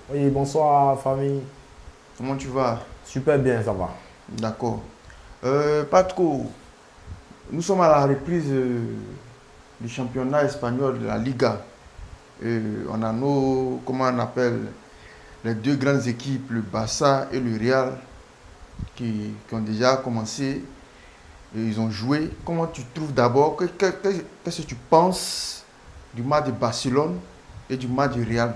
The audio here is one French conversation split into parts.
Oui, bonsoir famille. Comment tu vas? Super bien, ça va. D'accord. Pas trop. Nous sommes à la reprise du championnat espagnol de la Liga. On a nos, comment on appelle, les deux grandes équipes, le Barça et le Real, qui ont déjà commencé. Et ils ont joué. Comment tu trouves d'abord, qu'est-ce que tu penses du match de Barcelone et du match du Real?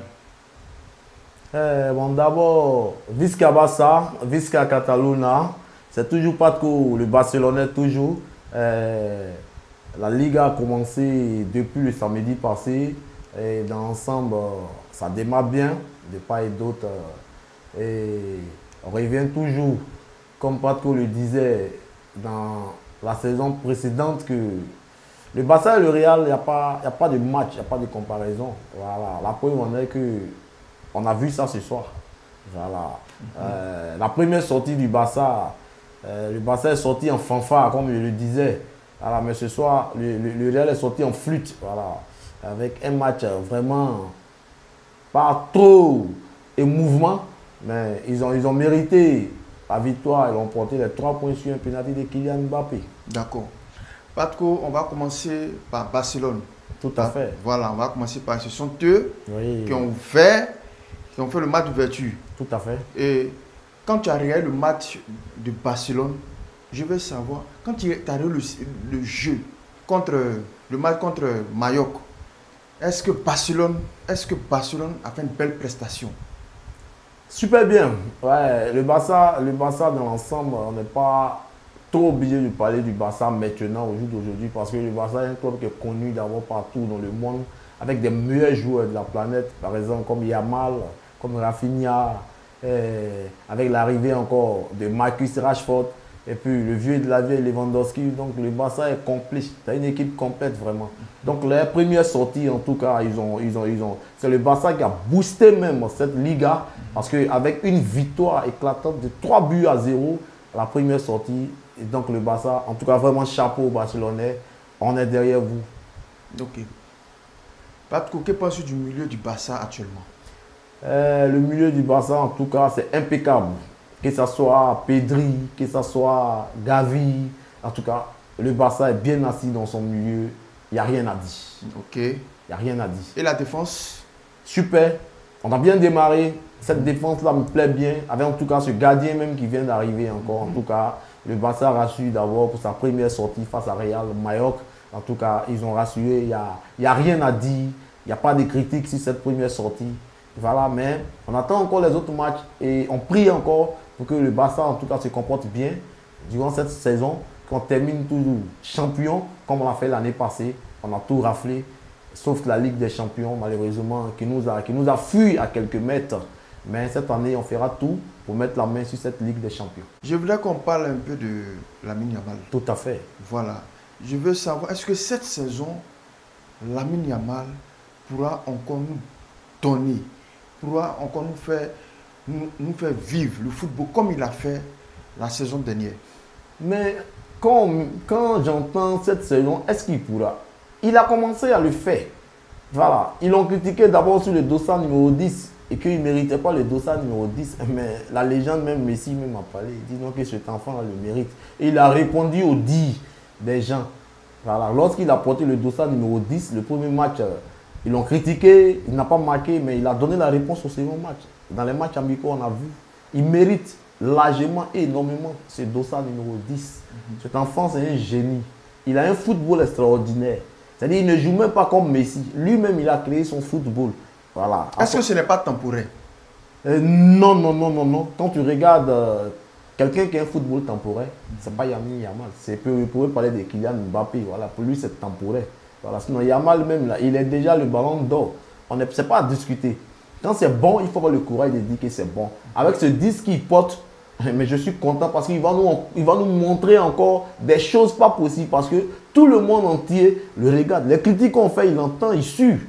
Bon, d'abord, Visca Barça, Visca Catalunya, c'est toujours pas trop le Barcelonais, toujours. Euh, la Liga a commencé depuis le samedi passé. Et dans l'ensemble, ça démarre bien, de part et d'autre. Et on revient toujours, comme Patko le disait dans la saison précédente, que le Barça et le Real, il y a pas de match, il n'y a pas de comparaison. Voilà. La preuve en est que on a vu ça ce soir. Voilà. La première sortie du Barça, le Barça est sorti en fanfare, comme je le disais. Voilà, mais ce soir, le Real est sorti en flûte. Voilà. Avec un match vraiment pas trop émouvant, mais ils ont mérité la victoire. Ils ont porté les 3 points sur un penalty de Kylian Mbappé. D'accord. Patko, on va commencer par Barcelone. Tout à fait. Voilà, on va commencer par. Ce sont eux Oui, qui ont fait le match d'ouverture. tout à fait. Et quand tu as regardé le match de Barcelone, je veux savoir, quand tu as regardé le jeu contre le match contre Mallorca, est-ce que Barcelone a fait une belle prestation? Super bien. Ouais, le Barça dans l'ensemble, on n'est pas trop obligé de parler du Barça maintenant, au jour d'aujourd'hui, parce que le Barça est un club qui est connu d'abord partout dans le monde, avec des meilleurs joueurs de la planète, par exemple comme Yamal, comme Rafinha, avec l'arrivée encore de Marcus Rashford, et puis le vieux de la vieille Lewandowski. Donc le Barça est complet. C'est une équipe complète vraiment. Donc les premières sorties, en tout cas, c'est le Barça qui a boosté même cette Liga. Parce qu'avec une victoire éclatante de 3 buts à 0, la première sortie, et donc le Barça, en tout cas vraiment chapeau au Barcelonais, on est derrière vous. Ok. Patko, que penses-tu du milieu du Barça actuellement? Le milieu du Barça, en tout cas, c'est impeccable. Que ce soit Pedri, que ce soit Gavi, en tout cas, le Barça est bien assis dans son milieu. Il n'y a rien à dire. Ok. Il n'y a rien à dire. Et la défense? Super. On a bien démarré. Cette défense-là me plaît bien. Avec en tout cas ce gardien même qui vient d'arriver encore. En tout cas, le Barça a rassuré d'abord pour sa première sortie face à Real Mallorca. En tout cas, ils ont rassuré. Il y a rien à dire. Il n'y a pas de critique sur cette première sortie. Voilà, mais on attend encore les autres matchs et on prie encore pour que le Barça, en tout cas, se comporte bien durant cette saison, qu'on termine toujours champion, comme on l'a fait l'année passée. On a tout raflé, sauf la Ligue des Champions, malheureusement, qui nous a fui à quelques mètres. Mais cette année, on fera tout pour mettre la main sur cette Ligue des Champions. Je voudrais qu'on parle un peu de Lamine Yamal. Tout à fait. Voilà. Je veux savoir, est-ce que cette saison, Lamine Yamal pourra encore nous donner, pourra encore nous faire vivre le football comme il a fait la saison dernière? Mais quand j'entends cette saison, est-ce qu'il pourra? Il a commencé à le faire. Voilà. Ils l'ont critiqué d'abord sur le dossard numéro 10 et qu'il ne méritait pas le dossard numéro 10. Mais la légende, même Messi, même a parlé. Il dit non que cet enfant le mérite. Et il a répondu au dit des gens. Voilà. Lorsqu'il a porté le dossard numéro 10, le premier match, ils l'ont critiqué, il n'a pas marqué, mais il a donné la réponse au second match. Dans les matchs amicaux, on a vu. Il mérite largement, énormément ce dossard numéro 10. Cet enfant, c'est un génie. Il a un football extraordinaire. C'est-à-dire qu'il ne joue même pas comme Messi. Lui-même, il a créé son football. Voilà. Est-ce que ce n'est pas temporaire? Non, non, non, non, non. Quand tu regardes quelqu'un qui a un football temporaire, ce n'est pas Lamine Yamal. Vous pouvez parler de Kylian Mbappé. Voilà. Pour lui, c'est temporaire. Voilà. Sinon, Yamal même, là, il est déjà le ballon d'or. Ce n'est pas à discuter. Quand c'est bon, il faut avoir le courage de dire que c'est bon. Avec ce disque qu'il porte, mais je suis content parce qu'il va nous montrer encore des choses pas possibles. Parce que tout le monde entier le regarde. Les critiques qu'on fait, il entend, il suit.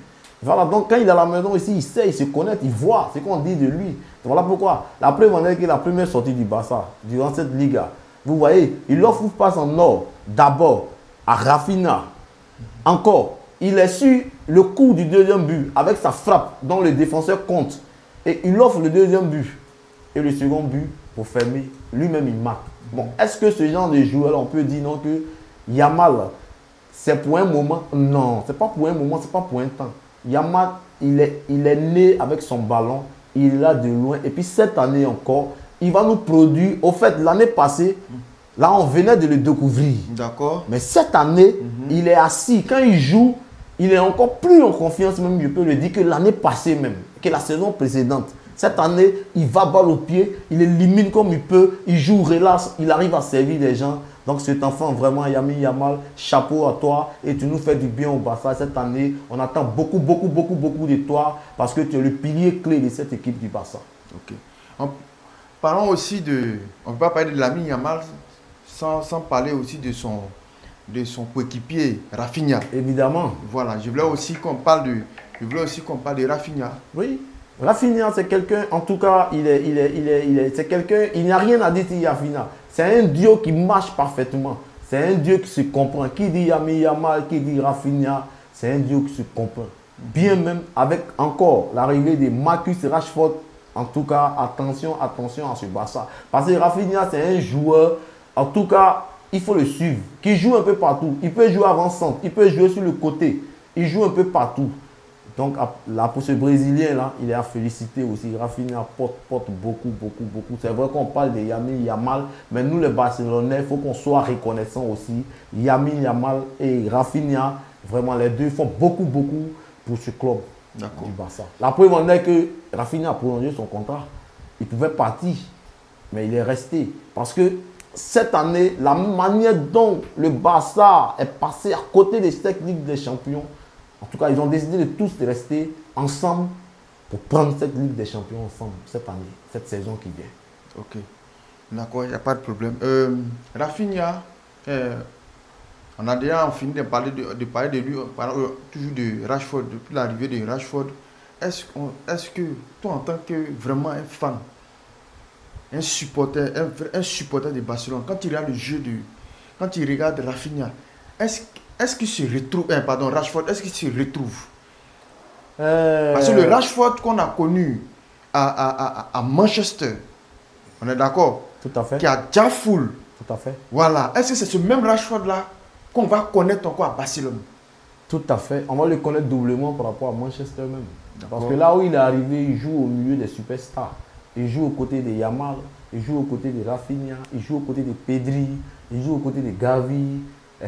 Voilà, donc quand il est à la maison ici, il sait, il se connaît, il voit ce qu'on dit de lui. Voilà pourquoi. La preuve en est que la première sortie du Barça, durant cette Liga, vous voyez, il offre une passe en or, d'abord à Rafinha. Encore, il est sur le coup du deuxième but avec sa frappe dont le défenseur compte. Et il offre le deuxième but. Et le second but pour fermer. Lui-même, il marque. Bon, est-ce que ce genre de joueur, on peut dire non que Yamal, c'est pour un moment? Non, c'est pas pour un moment, c'est pas pour un temps. Yamal, il est né avec son ballon. Il est là de loin. Et puis cette année encore, il va nous produire. Au fait, l'année passée, là, on venait de le découvrir. D'accord. Mais cette année, il est assis. Quand il joue, il est encore plus en confiance, même, je peux le dire, que l'année passée même, que la saison précédente. Cette année, il va balle au pied, il élimine comme il peut, il joue relax, il arrive à servir les gens. Donc cet enfant, vraiment, Lamine Yamal, chapeau à toi et tu nous fais du bien au Barça. Cette année, on attend beaucoup de toi parce que tu es le pilier clé de cette équipe du Barça. Ok. Parlons aussi de... On ne peut pas parler de Lamine Yamal sans parler aussi de son coéquipier, Rafinha. Évidemment. Voilà, je voulais aussi qu'on parle de Rafinha. Oui. Rafinha, c'est quelqu'un, en tout cas, c'est quelqu'un, il n'y a rien à dire sur Rafinha. C'est un duo qui marche parfaitement. C'est un duo qui se comprend. Qui dit Lamine Yamal, qui dit Rafinha, c'est un duo qui se comprend. Bien même avec encore l'arrivée de Marcus Rashford. En tout cas, attention à ce Barça. Parce que Rafinha, c'est un joueur, en tout cas, il faut le suivre, qui joue un peu partout. Il peut jouer avant-centre, il peut jouer sur le côté. Il joue un peu partout. Donc là, pour ce Brésilien-là, il est à féliciter aussi. Rafinha porte beaucoup. C'est vrai qu'on parle de Lamine Yamal, mais nous les Barcelonais, il faut qu'on soit reconnaissants aussi. Lamine Yamal et Rafinha, vraiment les deux font beaucoup pour ce club du Barça. La preuve en est que Rafinha a prolongé son contrat. Il pouvait partir, mais il est resté. Parce que cette année, la manière dont le Barça est passé à côté de cette Ligue des Champions, en tout cas, ils ont décidé de tous rester ensemble pour prendre cette Ligue des Champions ensemble cette année, cette saison qui vient. Ok. D'accord, il n'y a pas de problème. Rafinha, on a déjà fini de parler de lui, toujours de Rashford, depuis l'arrivée de Rashford. Est-ce que toi, en tant que vraiment un fan, un supporter de Barcelone, quand il regarde le jeu quand il regarde Rafinha, est-ce qu'il se retrouve, Rashford, est-ce qu'il se retrouve? Parce que le Rashford qu'on a connu à Manchester, on est d'accord? Tout à fait. Qui a déjà full. Tout à fait. Voilà. Est-ce que c'est ce même Rashford-là qu'on va connaître encore à Barcelone? Tout à fait. On va le connaître doublement par rapport à Manchester même. Parce que là où il est arrivé, il joue au milieu des superstars. Il joue aux côtés de Yamal, il joue aux côtés de Rafinha, il joue aux côtés de Pedri, il joue aux côtés de Gavi,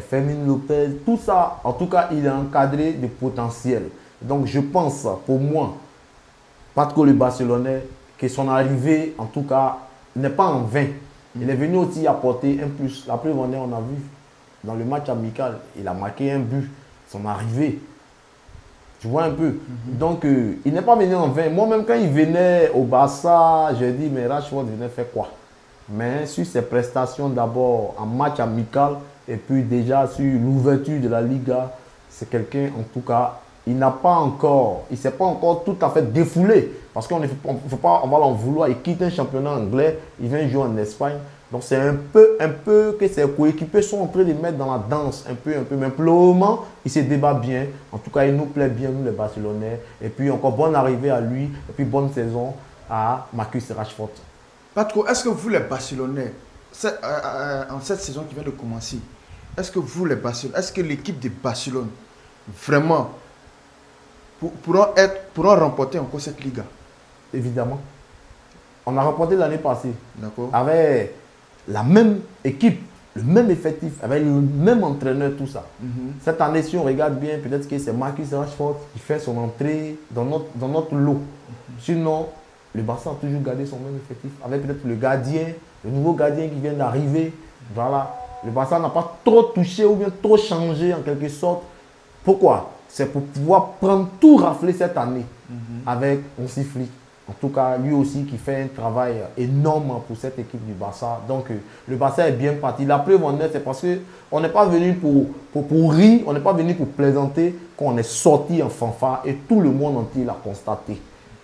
Fermin Lopez. Tout ça, en tout cas, il est encadré de potentiel. Donc je pense, pour moi, pas que le Barcelonais, que son arrivée, en tout cas, n'est pas en vain. Il est venu aussi apporter un plus. La preuve, on a vu dans le match amical, il a marqué un but, son arrivée. Tu vois un peu. Donc, il n'est pas venu en vain. Moi-même, quand il venait au Barça, j'ai dit, mais Rashford venait faire quoi? Mais sur ses prestations d'abord en match amical, et puis déjà sur l'ouverture de la Liga, c'est quelqu'un, en tout cas, il ne s'est pas encore tout à fait défoulé. Parce qu'on ne faut pas, on va l'en vouloir. Il quitte un championnat anglais, il vient jouer en Espagne. Donc c'est un peu que ses coéquipiers sont en train de mettre dans la danse, un peu. Mais pour le moment, il se débat bien. En tout cas, il nous plaît bien, nous les Barcelonais. Et puis encore bonne arrivée à lui, et puis bonne saison à Marcus Rashford. Patro, est-ce que vous les Barcelonais, en cette saison qui vient de commencer, est-ce que vous les Barcelonais, est-ce que l'équipe de Barcelone, vraiment, pourront remporter encore cette Liga? Évidemment. On a remporté l'année passée. D'accord. Avec la même équipe, le même effectif, avec le même entraîneur, tout ça. Cette année, si on regarde bien, peut-être que c'est Marcus Rashford qui fait son entrée dans notre lot. Sinon, le Barça a toujours gardé son même effectif, avec peut-être le gardien, le nouveau gardien qui vient d'arriver. Voilà. Le Barça n'a pas trop touché ou bien trop changé en quelque sorte. Pourquoi? C'est pour pouvoir prendre tout rafler cette année avec Hansi Flick. En tout cas, lui aussi qui fait un travail énorme pour cette équipe du Barça. Donc, le Barça est bien parti. La preuve en est, c'est parce qu'on n'est pas venu pour rire, on n'est pas venu pour plaisanter, qu'on est sorti en fanfare et tout le monde entier l'a constaté.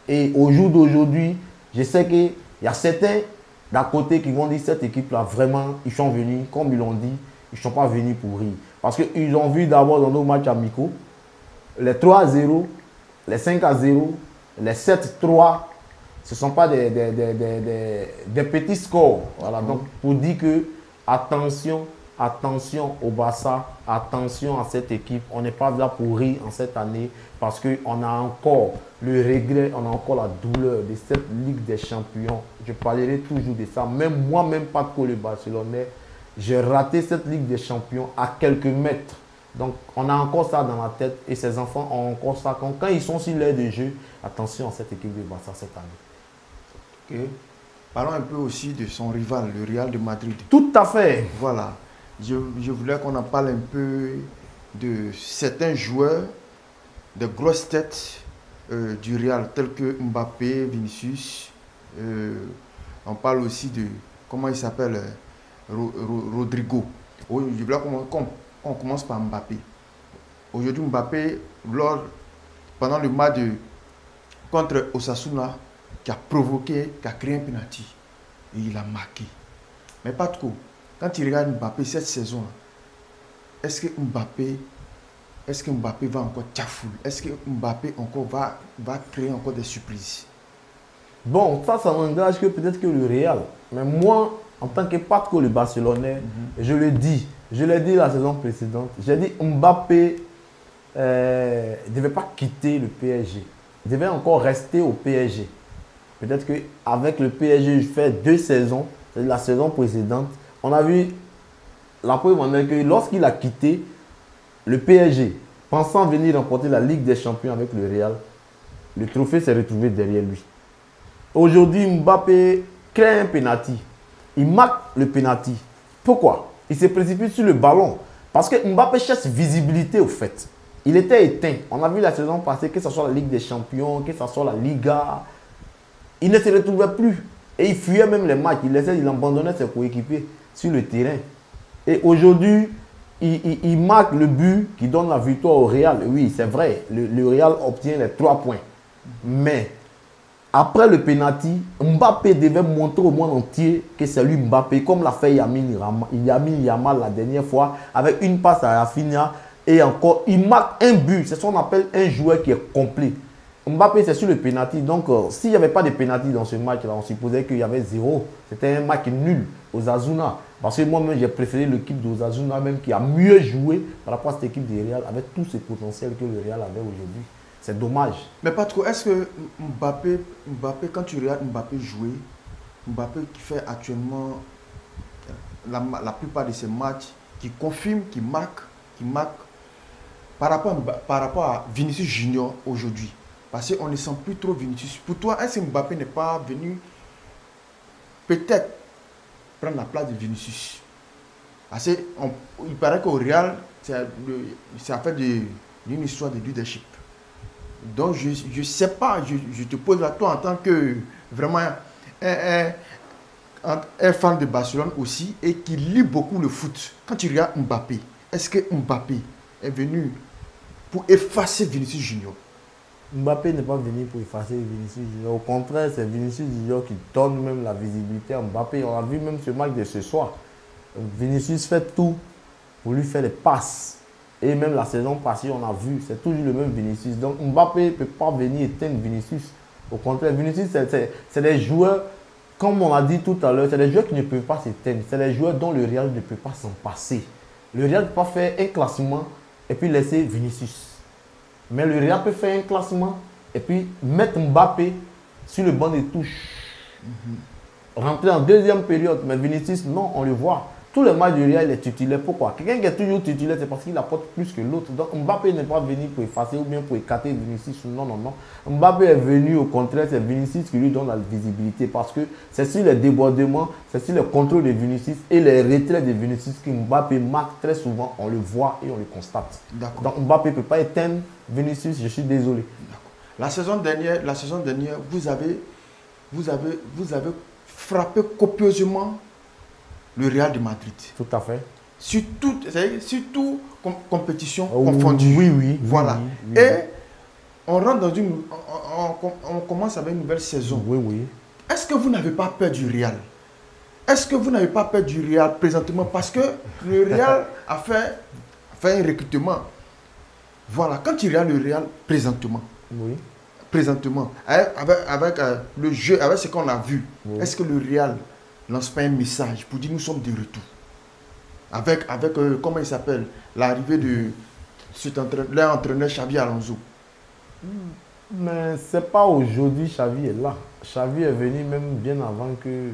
Et au jour d'aujourd'hui, je sais qu'il y a certains d'à côté qui vont dire cette équipe-là, vraiment, ils sont venus, comme ils l'ont dit, ils ne sont pas venus pour rire. Parce qu'ils ont vu d'abord dans nos matchs amicaux, les 3-0, les 5-0, les 7-3, Ce ne sont pas des petits scores. Voilà, donc pour dire que attention, attention au Barça, attention à cette équipe. On n'est pas là pour rire en cette année parce qu'on a encore le regret, on a encore la douleur de cette Ligue des Champions. Je parlerai toujours de ça. Même moi-même, pas que le Barcelonais, j'ai raté cette Ligue des Champions à quelques mètres. Donc, on a encore ça dans la tête et ces enfants ont encore ça. Quand ils sont sur l'air de jeu, attention à cette équipe de Barça cette année. Ok. Parlons un peu aussi de son rival, le Real de Madrid. Tout à fait. Voilà. Je voulais qu'on en parle un peu de certains joueurs, de grosses têtes du Real, tels que Mbappé, Vinicius. On parle aussi de, comment il s'appelle, Rodrigo. Je voulais qu'on commence par Mbappé. Aujourd'hui, Mbappé, pendant le match contre Osasuna, qui a provoqué, qui a créé un penalty, et il a marqué. Mais pas trop. Quand tu regardes Mbappé cette saison, est-ce que Mbappé va encore tchafoul? Est-ce que Mbappé encore va créer encore des surprises? Bon, ça n'engage que peut-être que le Real. Mais moi, en tant que patron le Barcelonais, je le dis. Je l'ai dit la saison précédente. J'ai dit Mbappé ne devait pas quitter le PSG. Il devait encore rester au PSG. Peut-être qu'avec le PSG, je fais 2 saisons. C'est la saison précédente. On a vu la preuve que lorsqu'il a quitté le PSG, pensant venir remporter la Ligue des Champions avec le Real, le trophée s'est retrouvé derrière lui. Aujourd'hui, Mbappé crée un penalty. Il marque le penalty. Pourquoi? Il se précipite sur le ballon. Parce que Mbappé cherche visibilité au fait. Il était éteint. On a vu la saison passée, que ce soit la Ligue des Champions, que ce soit la Liga. Il ne se retrouvait plus. Et il fuyait même les matchs. Il abandonnait ses coéquipiers sur le terrain. Et aujourd'hui, il marque le but qui donne la victoire au Real. Oui, c'est vrai. Le Real obtient les 3 points. Mais après le penalty, Mbappé devait montrer au monde entier que c'est lui Mbappé, comme l'a fait Lamine Yamal la dernière fois, avec une passe à Rafinha. Et encore, il marque un but. C'est ce qu'on appelle un joueur qui est complet. Mbappé, c'est sur le penalty. Donc, s'il n'y avait pas de penalty dans ce match-là, on supposait qu'il y avait 0. C'était un match nul aux Osasuna. Parce que moi-même, j'ai préféré l'équipe d'Osasuna, même qui a mieux joué par rapport à cette équipe du Real, avec tout ce potentiel que le Real avait aujourd'hui. C'est dommage. Mais pas trop. Est-ce que Mbappé, quand tu regardes Mbappé jouer, Mbappé qui fait actuellement la plupart de ses matchs, qui confirme, qui marque par rapport à Vinicius Junior aujourd'hui? Parce qu'on ne sent plus trop Vinicius. Pour toi, est-ce que Mbappé n'est pas venu peut-être prendre la place de Vinicius? Parce qu'il paraît qu'au Real, c'est affaire d'une histoire de leadership. Donc, je ne sais pas, je te pose à toi en tant que vraiment un fan de Barcelone aussi et qui lit beaucoup le foot. Quand tu regardes Mbappé, est-ce que Mbappé est venu pour effacer Vinicius Junior? Mbappé n'est pas venu pour effacer Vinicius Junior. Au contraire, c'est Vinicius Junior qui donne même la visibilité à Mbappé. On a vu même ce match de ce soir. Vinicius fait tout pour lui faire des passes. Et même la saison passée, on a vu, c'est toujours le même Vinicius. Donc Mbappé ne peut pas venir éteindre Vinicius. Au contraire, Vinicius, c'est des joueurs, comme on a dit tout à l'heure, c'est des joueurs qui ne peuvent pas s'éteindre. C'est des joueurs dont le Real ne peut pas s'en passer. Le Real ne peut pas faire un classement et puis laisser Vinicius. Mais le Real peut faire un classement et puis mettre Mbappé sur le banc de touche. Rentrer en deuxième période. Mais Vinicius, non, on le voit. Tous les matchs du Real, il est titulaire. Pourquoi? Quelqu'un qui est toujours titulaire, c'est parce qu'il apporte plus que l'autre. Donc Mbappé n'est pas venu pour effacer ou bien pour écarter Vinicius. Non, non, non. Mbappé est venu, au contraire, c'est Vinicius qui lui donne la visibilité. Parce que c'est sur les débordements, c'est sur le contrôle de Vinicius et les retraits de Vinicius que Mbappé marque très souvent. On le voit et on le constate. Donc Mbappé ne peut pas éteindre Vinicius, je suis désolé. La saison dernière, vous avez frappé copieusement le Real de Madrid. Tout à fait. Sur toute compétition confondue. Oui. Voilà. Oui. Et on rentre dans on commence avec une nouvelle saison. Oui. Est-ce que vous n'avez pas peur du Real? Est-ce que vous n'avez pas peur du Real présentement? Parce que le Real a fait un recrutement. Voilà. Quand tu regardes le Real présentement, présentement, avec le jeu, avec ce qu'on a vu, est-ce que le Real lance pas un message pour dire nous sommes de retour? Avec comment il s'appelle, l'arrivée de leur entraîneur Xabi Alonso. Mais c'est pas aujourd'hui Xavi est là. Xavi est venu même bien avant que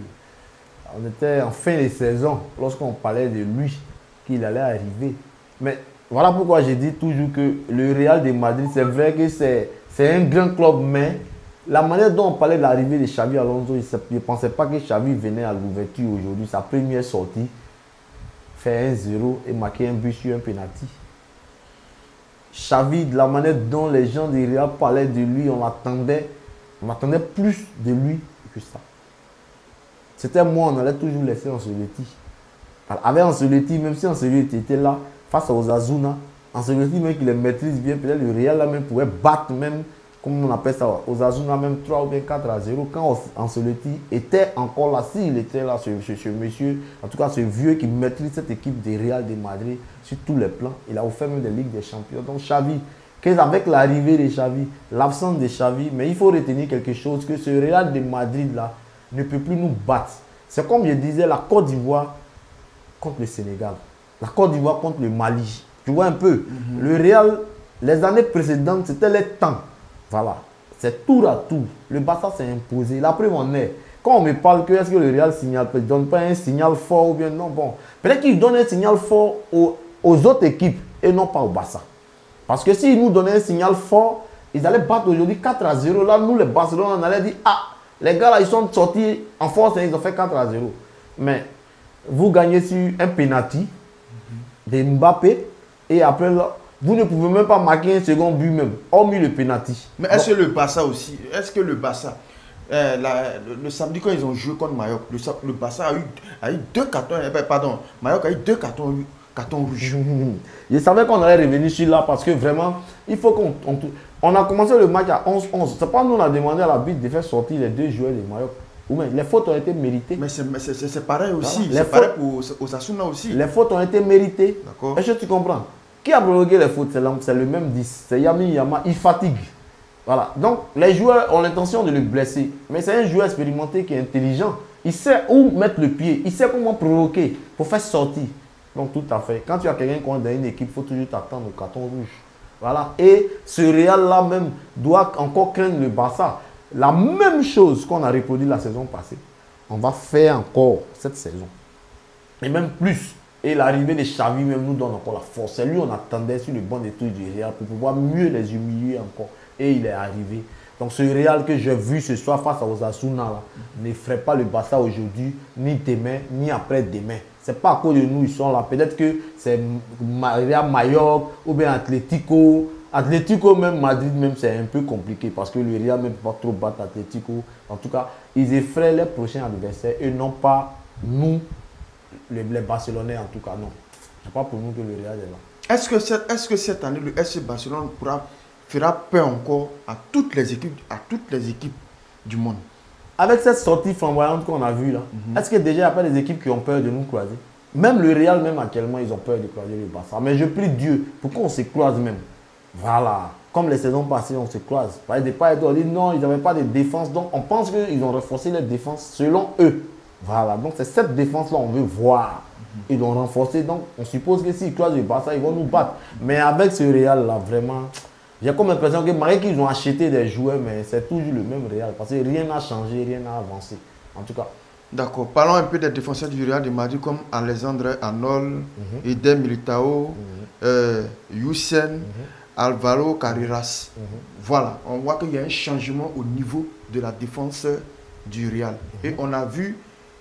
on était en fin de saison, lorsqu'on parlait de lui, qu'il allait arriver. Mais voilà pourquoi j'ai dit toujours que le Real de Madrid, c'est vrai que c'est un grand club, mais la manière dont on parlait de l'arrivée de Xabi Alonso, je ne pensais pas que Xavi venait à l'ouverture aujourd'hui, sa première sortie, faire 1-0 et marquer un but sur un penalty. Xavi, de la manière dont les gens du Real parlaient de lui, on attendait plus de lui que ça. C'était moi, on allait toujours laisser Ancelotti. Avec Ancelotti, même si Ancelotti était là, face aux Osasuna, Ancelotti, même qu'il les maîtrise bien, peut-être le Real là même pourrait battre même, comme on appelle ça, aux Osasuna, même 3 ou bien 4-0, quand Ancelotti était encore là, s'il était là, ce monsieur, en tout cas ce vieux qui maîtrise cette équipe de Real de Madrid sur tous les plans, il a offert même des Ligues des Champions. Donc Xavi, avec l'arrivée de Xavi, l'absence de Xavi, mais il faut retenir quelque chose, que ce Real de Madrid là ne peut plus nous battre. C'est comme je disais, la Côte d'Ivoire contre le Sénégal, la Côte d'Ivoire contre le Mali. Tu vois un peu, le Real, les années précédentes, c'était les temps. Voilà, c'est tour à tour. Le Barça s'est imposé. La preuve en est. Quand on me parle que est-ce que le Real signale, ne donne pas un signal fort ou bien non, bon. Peut-être qu'il donne un signal fort aux autres équipes et non pas au Barça. Parce que s'ils nous donnaient un signal fort, ils allaient battre aujourd'hui 4-0. Là, nous, les Barcelonais, on allait dire, ah, les gars là, ils sont sortis en force et ils ont fait 4-0. Mais vous gagnez sur un penalty de Mbappé et après là, vous ne pouvez même pas marquer un second but même, hormis le penalty. Mais est-ce que le Barça aussi, le samedi quand ils ont joué contre Mallorca, le Barça a eu 2 cartons, pardon, Mallorca a eu 2 cartons rouges. Je savais qu'on allait revenir sur là parce que vraiment, il faut on a commencé le match à 11-11. C'est pas nous on a demandé à l'arbitre de faire sortir les 2 joueurs de Mallorca. Ou même, les fautes ont été méritées. Mais c'est pareil aussi, voilà. C'est pareil pour Osasuna aussi. Les fautes ont été méritées. D'accord. Est-ce que tu comprends? Qui a provoqué les fautes? C'est le même 10. C'est Yami Yama. Il fatigue. Voilà. Donc, les joueurs ont l'intention de le blesser. Mais c'est un joueur expérimenté qui est intelligent. Il sait où mettre le pied. Il sait comment provoquer pour faire sortir. Donc, tout à fait. Quand tu as quelqu'un qui est dans une équipe, il faut toujours t'attendre au carton rouge. Voilà. Et ce Real-là même doit encore craindre le Barça. La même chose qu'on a reproduit la saison passée. On va faire encore cette saison. Et même plus. Et l'arrivée de Xavi même nous donne encore la force. C'est lui on attendait sur le banc des touches du Real pour pouvoir mieux les humilier encore. Et il est arrivé. Donc ce Real que j'ai vu ce soir face à Osasuna ne ferait pas le Barça aujourd'hui, ni demain, ni après-demain. Ce n'est pas à cause de nous, ils sont là. Peut-être que c'est Real Mallorca ou bien Atlético. Atlético même, Madrid même, c'est un peu compliqué parce que le Real ne peut pas trop battre Atlético. En tout cas, ils effraient les prochains adversaires et non pas nous. Les Barcelonais en tout cas, non. Ce n'est pas pour nous que le Real est là. Est-ce que cette année, le FC Barcelone fera peur encore à toutes les équipes du monde? Avec cette sortie flamboyante qu'on a vue là, est-ce que déjà il n'y a pas des équipes qui ont peur de nous croiser? Même le Real, même actuellement, ils ont peur de croiser le Barça. Mais je prie Dieu, pourquoi on se croise même? Voilà. Comme les saisons passées, on se croise. Par exemple, on dit non, ils n'avaient pas de défense. Donc on pense qu'ils ont renforcé leur défense selon eux. Voilà, donc c'est cette défense-là on veut voir. Ils l'ont renforcé, donc on suppose que s'ils croisent le Barça, ils vont nous battre. Mais avec ce Real-là, vraiment, j'ai comme l'impression que malgré qu'ils ont acheté des joueurs, mais c'est toujours le même Real. Parce que rien n'a changé, rien n'a avancé. En tout cas. D'accord, parlons un peu des défenseurs du Real de Madrid comme Alexandre Arnold, Eder Militao, Youssef, Alvaro Carreras. Voilà, on voit qu'il y a un changement au niveau de la défense du Real. Et on a vu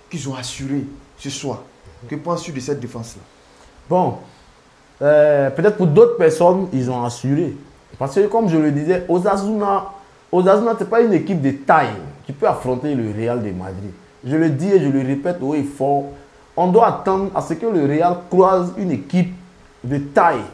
qu'ils ont assuré ce soir. Que penses-tu de cette défense-là? Bon, peut-être pour d'autres personnes, ils ont assuré. Parce que comme je le disais, Osasuna, ce n'est pas une équipe de taille qui peut affronter le Real de Madrid. Je le dis et je le répète haut et fort. On doit attendre à ce que le Real croise une équipe de taille.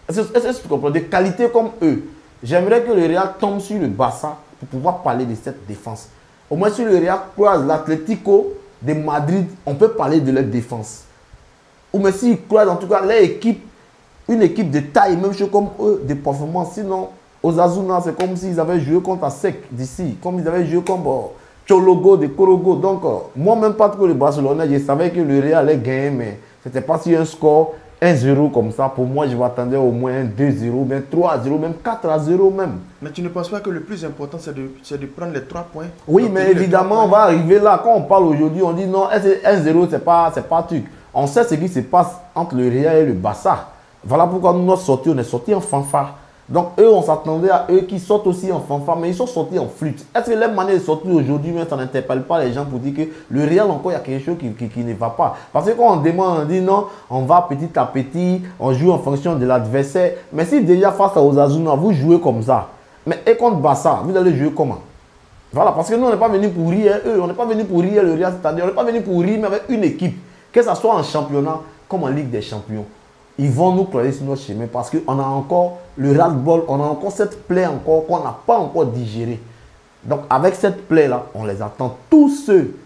Est-ce que tu comprends? De qualité comme eux. J'aimerais que le Real tombe sur le Barça pour pouvoir parler de cette défense. Au moins, si le Real croise l'Atlético de Madrid, on peut parler de leur défense. Ou mais s'ils croisent en tout cas leur équipe, une équipe de taille, même chose comme eux, de performance. Sinon, Osasuna, c'est comme s'ils avaient joué contre Sec d'ici, comme ils avaient joué contre Chologo de Korogo. Donc, moi-même, pas trop le Barcelonais, je savais que le Real allait gagner, mais ce n'était pas si un score 1-0 comme ça. Pour moi, je m'attendais au moins 2-0, même 3-0, même 4-0 même. Mais tu ne penses pas que le plus important, c'est de prendre les 3 points? Oui, mais évidemment, on va arriver là. Quand on parle aujourd'hui, on dit non, 1-0, c'est pas truc. On sait ce qui se passe entre le Real et le Barça. Voilà pourquoi nous, notre sortie, on est sorti en fanfare. Donc, eux, on s'attendait à eux qui sortent aussi en fanfare, mais ils sont sortis en flûte. Est-ce que leur manière de sortir aujourd'hui, ça n'interpelle pas les gens pour dire que le Real, encore, il y a quelque chose qui ne va pas? Parce que quand on demande, on dit non, on va petit à petit, on joue en fonction de l'adversaire. Mais si déjà face à Osasuna, vous jouez comme ça, mais et contre Barça, vous allez jouer comment? Voilà, parce que nous, on n'est pas venu pour rire, eux, on n'est pas venu pour rire le Real, c'est-à-dire on n'est pas venu pour rire, mais avec une équipe, que ce soit en championnat comme en Ligue des Champions. Ils vont nous croiser sur notre chemin parce qu'on a encore le ras-le-bol, on a encore cette plaie encore qu'on n'a pas encore digérée. Donc avec cette plaie-là, on les attend. Tous ceux,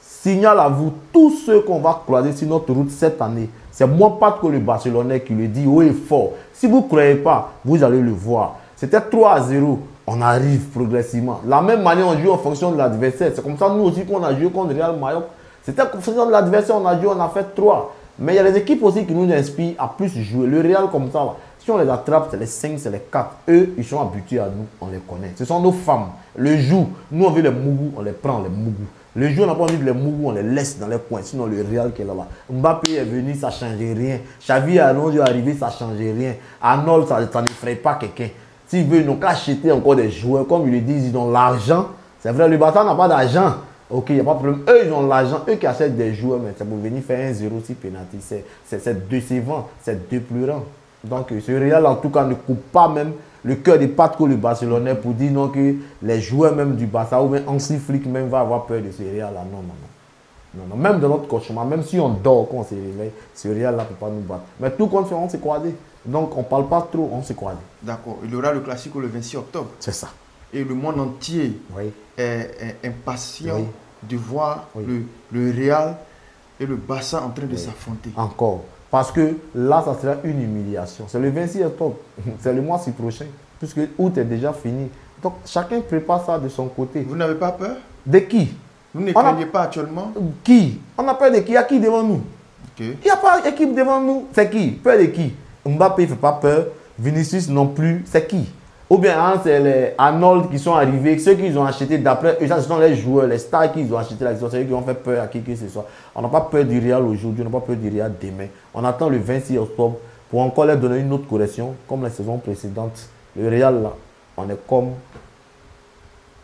signale à vous, tous ceux qu'on va croiser sur notre route cette année, c'est moi pas que le Barcelonais qui le dit haut et fort. Si vous ne croyez pas, vous allez le voir. C'était 3-0, on arrive progressivement. La même manière, on joue en fonction de l'adversaire. C'est comme ça nous aussi qu'on a joué contre Real Mallorca. C'était en fonction de l'adversaire, on a joué, on a fait 3. Mais il y a des équipes aussi qui nous inspirent à plus jouer. Le Real comme ça, là, si on les attrape, c'est les 5, c'est les 4. Eux, ils sont habitués à nous, on les connaît. Ce sont nos femmes. Le jour, nous on veut les mougous, on les prend, les mougous. Le jour, on n'a pas envie de les mougous, on les laisse dans les coins. Sinon, le Real qui est là-bas. Mbappé est venu, ça ne changeait rien. Xavi Alonso est arrivé, ça ne changeait rien. Arnold, ça n'effraie pas quelqu'un. S'ils veulent, ils n'ont qu'à acheter encore des joueurs. Comme ils le disent, ils ont l'argent. C'est vrai, le Barça n'a pas d'argent. Ok, il n'y a pas de problème. Eux, ils ont l'argent. Eux qui achètent des joueurs, mais c'est pour venir faire 1-0 si pénalty. C'est décevant. C'est déplorant. Donc, ce Real, en tout cas, ne coupe pas même le cœur des pattes que le Barcelonais pour dire non que les joueurs même du Barça ou même Hansi Flick même va avoir peur de ce Real-là. Non, non, non. Non, non. Même dans notre cauchemar, même si on dort quand on se réveille, ce Real-là ne peut pas nous battre. Mais tout compte fait, on s'est croisé. Donc, on ne parle pas trop, on s'est croisé. D'accord. Il y aura le Classico le 26 octobre. C'est ça. Et le monde entier est impatient de voir le Real et le Barça en train de s'affronter. Encore. Parce que là, ça sera une humiliation. C'est le 26 octobre. C'est le mois prochain. Puisque août est déjà fini. Donc, chacun prépare ça de son côté. Vous n'avez pas peur? De qui? Vous ne craignez pas actuellement? Qui? On a peur de qui? Il y a qui devant nous? Okay. Il n'y a pas d'équipe devant nous. C'est qui? Peur de qui? Mbappé ne fait pas peur. Vinicius non plus. C'est qui? Ou bien hein, c'est les Arnold qui sont arrivés, ceux qu'ils ont achetés d'après eux, ça ce sont les joueurs, les stars qu'ils ont achetés là, c'est eux qui ont fait peur à qui que ce soit. On n'a pas peur du Real aujourd'hui, on n'a pas peur du Real demain. On attend le 26 octobre pour encore leur donner une autre correction, comme la saison précédente. Le Real là, on est comme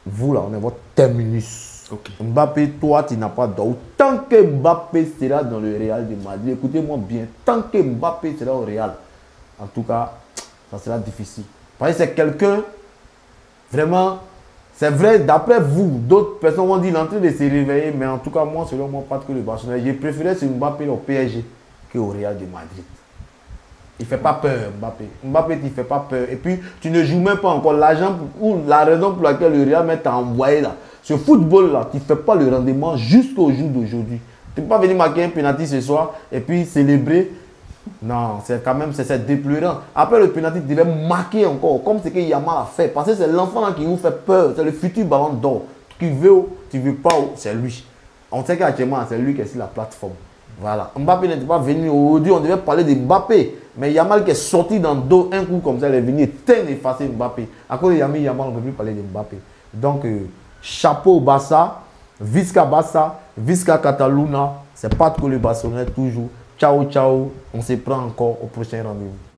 vous là, on est votre terminus. Okay. Mbappé, toi tu n'as pas d'eau. Tant que Mbappé sera dans le Real de Madrid, écoutez-moi bien, tant que Mbappé sera au Real, en tout cas, ça sera difficile. Parce que c'est quelqu'un, vraiment, c'est vrai, d'après vous, d'autres personnes vont dire qu'il est en train de se réveiller, mais en tout cas, moi, selon moi, pas que le Barcelone. J'ai préféré ce Mbappé au PSG qu'au Real de Madrid. Il ne fait pas peur, Mbappé. Mbappé, il ne fait pas peur. Et puis, tu ne joues même pas encore. L'argent ou la raison pour laquelle le Real t'a envoyé là, ce football-là, tu ne fais pas le rendement jusqu'au jour d'aujourd'hui. Tu ne peux pas venir marquer un penalty ce soir et puis célébrer. Non, c'est quand même, c'est déplorant. Après le penalty, tu devais marquer encore, comme ce que Yamal a fait. Parce que c'est l'enfant qui nous fait peur. C'est le futur ballon d'or. Tu veux, tu veux pas, c'est lui. On sait qu'actuellement, c'est lui qui est sur la plateforme. Voilà. Mbappé n'était pas venu aujourd'hui, on devait parler de Mbappé. Mais Yamal qui est sorti dans le dos, un coup comme ça, il est venu effacer Mbappé. À cause de Yamal, on ne peut plus parler de Mbappé. Donc, chapeau Barça, Visca Barça, Visca Cataluna. C'est pas que le Barcelonais toujours. Ciao, ciao. On se prend encore au prochain rendez-vous.